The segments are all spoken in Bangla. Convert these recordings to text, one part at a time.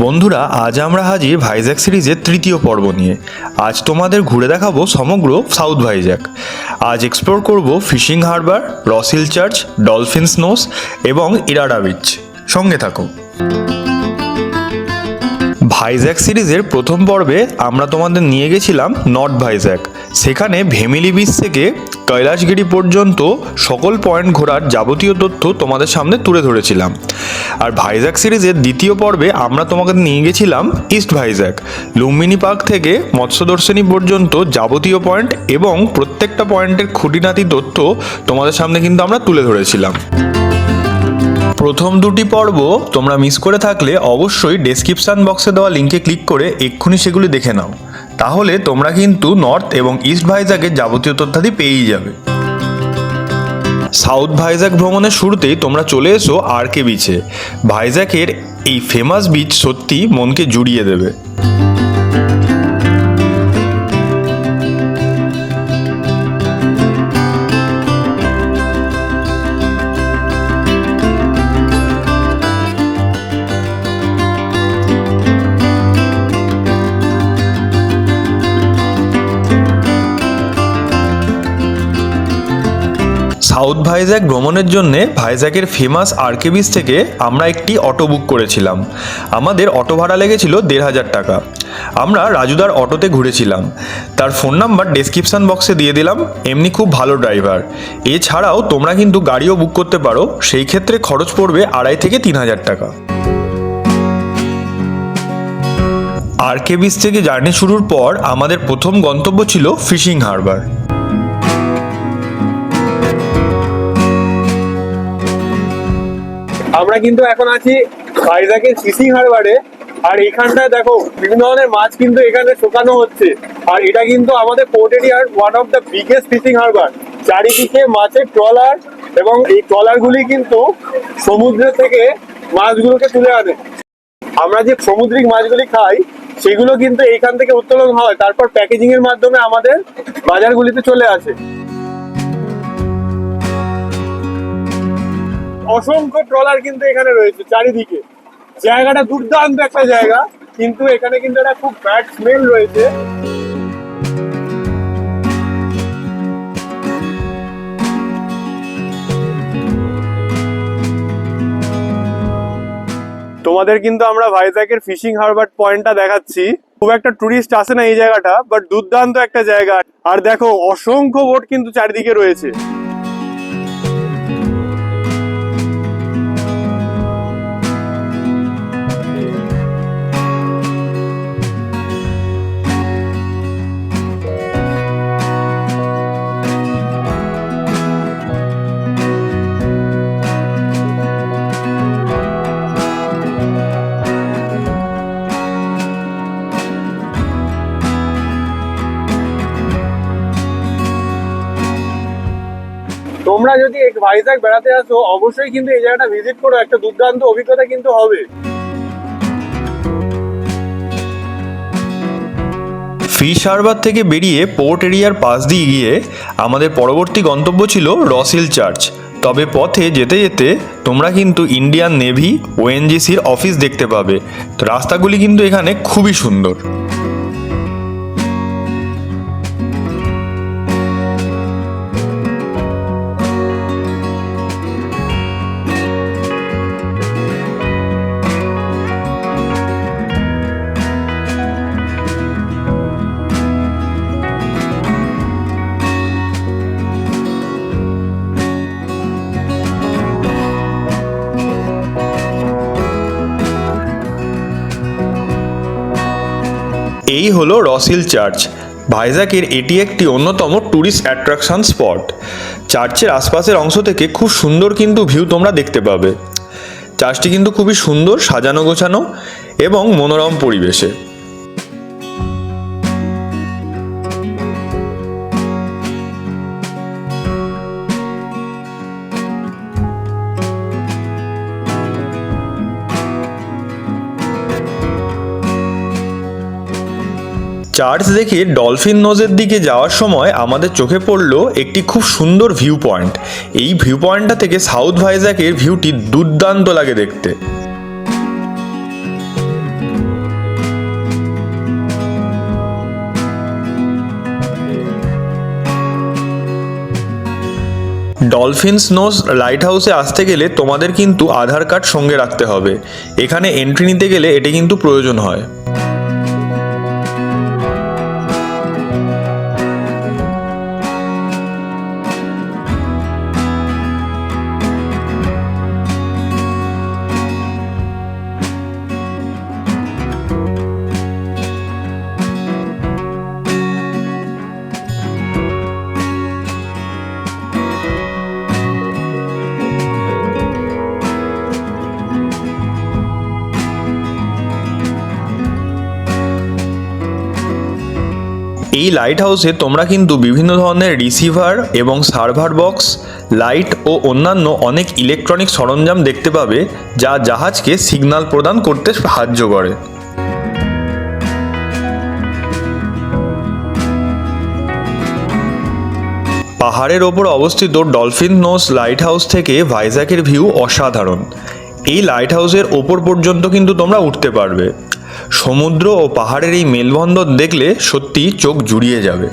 বন্ধুরা, আজ আমরা হাজির ভাইজ্যাক সিরিজের তৃতীয় পর্ব নিয়ে। আজ তোমাদের ঘুরে দেখাবো সমগ্র সাউথ ভাইজ্যাক। আজ এক্সপ্লোর করব ফিশিং হারবার, রস হিল চার্চ, ডলফিনস নোস এবং ইরাডা বিচ। সঙ্গে থাকো। ভাইজ্যাক সিরিজের প্রথম পর্বে আমরা তোমাদের নিয়ে গেছিলাম নর্থ ভাইজ্যাক। সেখানে ভেমিলি বিচ থেকে কৈলাসগিরি পর্যন্ত সকল পয়েন্ট ঘোরার যাবতীয় তথ্য তোমাদের সামনে তুলে ধরেছিলাম। আর ভাইজ্যাক সিরিজের দ্বিতীয় পর্বে আমরা তোমাকে নিয়ে গেছিলাম ইস্ট ভাইজ্যাক। লুম্বিনী পার্ক থেকে মৎস্যদর্শনী পর্যন্ত যাবতীয় পয়েন্ট এবং প্রত্যেকটা পয়েন্টের খুঁটিনাটি তথ্য তোমাদের সামনে কিন্তু আমরা তুলে ধরেছিলাম। প্রথম দুটি পর্ব তোমরা মিস করে থাকলে অবশ্যই ডেসক্রিপশান বক্সে দেওয়া লিঙ্কে ক্লিক করে এক্ষুনি সেগুলি দেখে নাও। তাহলে তোমরা কিন্তু নর্থ এবং ইস্ট ভাইজ্যাকের যাবতীয় তথ্যাদি পেয়েই যাবে। সাউথ ভাইজ্যাক ভ্রমণের শুরুতেই তোমরা চলে এসো আরকে বিচে। ভাইজ্যাকের এই ফেমাস বিচ সত্যি মনকে জুড়িয়ে দেবে। সাউথ ভাইজ্যাক ভ্রমণের জন্য ভাইজ্যাকের ফেমাস আরকে বিচ থেকে আমরা একটি অটো বুক করেছিলাম। আমাদের অটো ভাড়া লেগেছিল ১৫০০ টাকা। আমরা রাজুদার অটোতে ঘুরেছিলাম। তার ফোন নাম্বার ডেসক্রিপশান বক্সে দিয়ে দিলাম। এমনি খুব ভালো ড্রাইভার। এছাড়াও তোমরা কিন্তু গাড়িও বুক করতে পারো, সেই ক্ষেত্রে খরচ পড়বে ২৫০০ থেকে ৩০০০ টাকা। আরকে বিচ থেকে জার্নি শুরুর পর আমাদের প্রথম গন্তব্য ছিল ফিশিং হারবার। আমরা কিন্তু এখন আছি ভাইজ্যাকের ফিশিং হারবারে। আর এখানটায় দেখো বিভিন্ন ধরনের মাছ কিন্তু এখানে শোকানো হচ্ছে। আর এটা কিন্তু আমাদের পোর্ট এরিয়ার one of the biggest fishing harbour. চারিদিকে মাছের ট্রলার এবং এই ট্রলারগুলি কিন্তু সমুদ্র থেকে মাছগুলোকে তুলে আনে। আমরা যে সামুদ্রিক মাছগুলি খাই সেগুলো কিন্তু এইখান থেকে উত্তোলন হয়, তারপর প্যাকেজিং এর মাধ্যমে আমাদের বাজারগুলিতে চলে আসে। অসংখ্য ট্রলার কিন্তু এখানে রয়েছে চারিদিকে। জায়গাটা দুর্দান্ত একটা জায়গা, কিন্তু এখানে কিন্তু একটা খুব ব্যাড স্মেল রয়েছে। তোমাদের কিন্তু আমরা ভাইজ্যাকের ফিশিং হারবার পয়েন্টটা দেখাচ্ছি। খুব একটা টুরিস্ট আসে না এই জায়গাটা, বাট দুর্দান্ত একটা জায়গা। আর দেখো অসংখ্য বোট কিন্তু চারিদিকে রয়েছে। তোমরা যদি ভাইজ্যাক বেড়াতে আসো অবশ্যই কিন্তু এই জায়গাটা ভিজিট করো, একটা দুর্দান্ত অভিজ্ঞতা কিন্তু হবে। ফিশ হারবার থেকে বেরিয়ে পোর্ট এরিয়ার পাশ দিয়ে গিয়ে আমাদের পরবর্তী গন্তব্য ছিল রস হিল চার্চ। তবে পথে যেতে যেতে তোমরা কিন্তু ইন্ডিয়ান নেভি ওএনজিসির অফিস দেখতে পাবে। তো রাস্তাগুলি কিন্তু এখানে খুবই সুন্দর। এই হলো রস হিল চার্চ। ভাইজ্যাকের এটি একটি অন্যতম ট্যুরিস্ট অ্যাট্রাকশন স্পট। চার্চের আশপাশের অংশ থেকে খুব সুন্দর কিন্তু ভিউ তোমরা দেখতে পাবে। চার্চটি কিন্তু খুবই সুন্দর, সাজানো গোছানো এবং মনোরম পরিবেশে। চার্চ দেখে ডলফিন নোজের দিকে যাওয়ার সময় আমাদের চোখে পড়ল একটি খুব সুন্দর ভিউ পয়েন্ট। এই ভিউ পয়েন্টটা থেকে সাউথ ভাইজ্যাকের ভিউটি দুর্দান্ত লাগে দেখতে। ডলফিনস নোজ লাইট হাউসে আসতে গেলে তোমাদের কিন্তু আধার কার্ড সঙ্গে রাখতে হবে। এখানে এন্ট্রি নিতে গেলে এটি কিন্তু প্রয়োজন হয়। এই লাইট হাউসে তোমরা কিন্তু বিভিন্ন ধরনের রিসিভার এবং সার্ভার বক্স, লাইট ও অন্যান্য অনেক ইলেকট্রনিক সরঞ্জাম দেখতে পাবে, যা জাহাজকে সিগন্যাল প্রদান করতে সাহায্য করে। পাহাড়ের ওপর অবস্থিত ডলফিন নোজ লাইট হাউস থেকে ভাইজ্যাকের ভিউ অসাধারণ। এই লাইট হাউসের ওপর পর্যন্ত কিন্তু তোমরা উঠতে পারবে। সমুদ্র ও পাহাড়ের এই মেলবন্ধন দেখলে সত্যি চোখ জুড়িয়ে যাবে।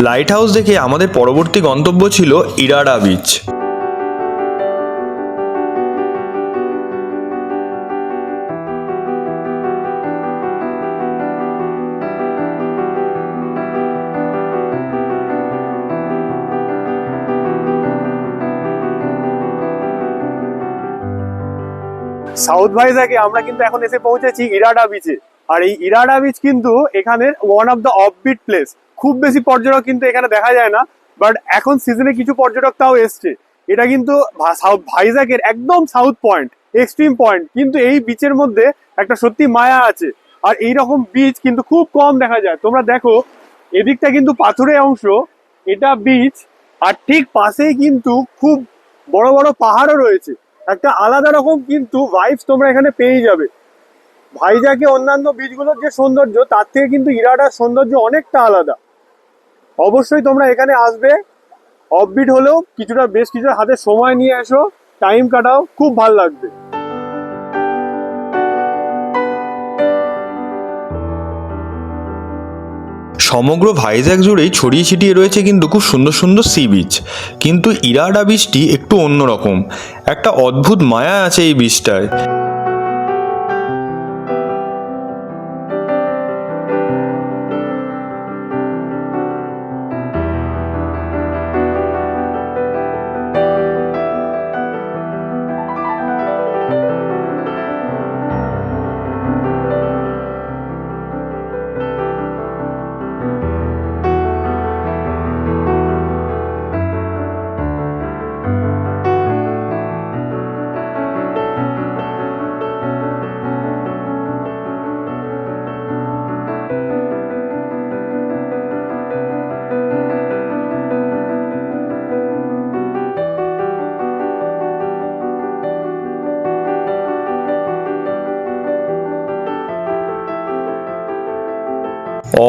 লাইট হাউস দেখে আমাদের পরবর্তী গন্তব্য ছিল ইরাডা বিচ। সাউথ ভাইজ্যাকে আমরা কিন্তু এখন এসে পৌঁছেছি ইরাডা বিচে। আর এই ইরাডা বিচ কিন্তু এখানের one of the offbeat place. খুব বেশি পর্যটক কিন্তু এখানে দেখা যায় না, বাট এখন সিজনে কিছু পর্যটক তাও এসছে। এটা কিন্তু ভাইজ্যাকের একদম সাউথ পয়েন্ট, এক্সট্রিম পয়েন্ট, কিন্তু এই বিচের মধ্যে একটা সত্যি মায়া আছে। আর এইরকম বিচ কিন্তু খুব কম দেখা যায়। তোমরা দেখো এদিকটা কিন্তু পাথুরে অংশ, এটা বিচ, আর ঠিক পাশেই কিন্তু খুব বড় বড় পাহাড়ও রয়েছে। একটা আলাদা রকম কিন্তু ভাইবস তোমরা এখানে পেয়ে যাবে। ভাইজ্যাকে অন্যান্য বিচগুলোর যে সৌন্দর্য, তার থেকে কিন্তু ইরাডার সৌন্দর্য অনেকটা আলাদা। অবশ্যই তোমরা এখানে আসবে, অফবিট হলেও বেশ কিছুটা হাতে সময় নিয়ে এসো, টাইম কাটাও, খুব ভালো লাগবে। সমগ্র ভাইজ্যাক জুড়েই ছড়িয়ে ছিটিয়ে রয়েছে কিন্তু খুব সুন্দর সুন্দর সি বিচ, কিন্তু ইরাডা বিচটি একটু অন্যরকম। একটা অদ্ভুত মায়া আছে এই বিচটায়।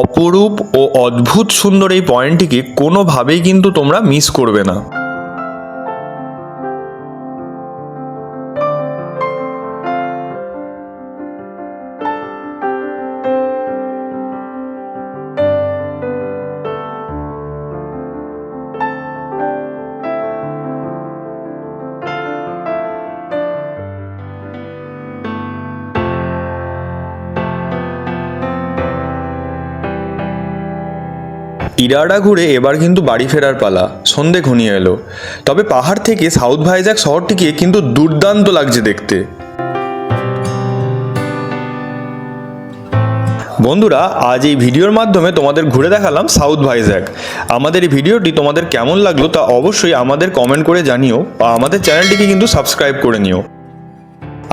অপরূপ ও অদ্ভুত সুন্দর এই পয়েন্টটিকে কোনোভাবেই কিন্তু তোমরা মিস করবে না। ইরাডা ঘুরে এবার কিন্তু বাড়ি ফেরার পালা। সন্ধে ঘনিয়ে এলো, তবে পাহাড় থেকে সাউথ ভাইজ্যাক শহরটিকে কিন্তু দুর্দান্ত লাগছে দেখতে। বন্ধুরা, আজ এই ভিডিওর মাধ্যমে তোমাদের ঘুরে দেখালাম সাউথ ভাইজ্যাক। আমাদের এই ভিডিওটি তোমাদের কেমন লাগলো তা অবশ্যই আমাদের কমেন্ট করে জানিও, বা আমাদের চ্যানেলটিকে কিন্তু সাবস্ক্রাইব করে নিও।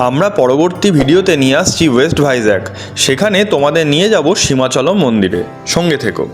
আমরা পরবর্তী ভিডিওতে নিয়ে আসছি ওয়েস্ট ভাইজ্যাক। সেখানে তোমাদের নিয়ে যাব সীমাচলম মন্দিরে। সঙ্গে থেকো।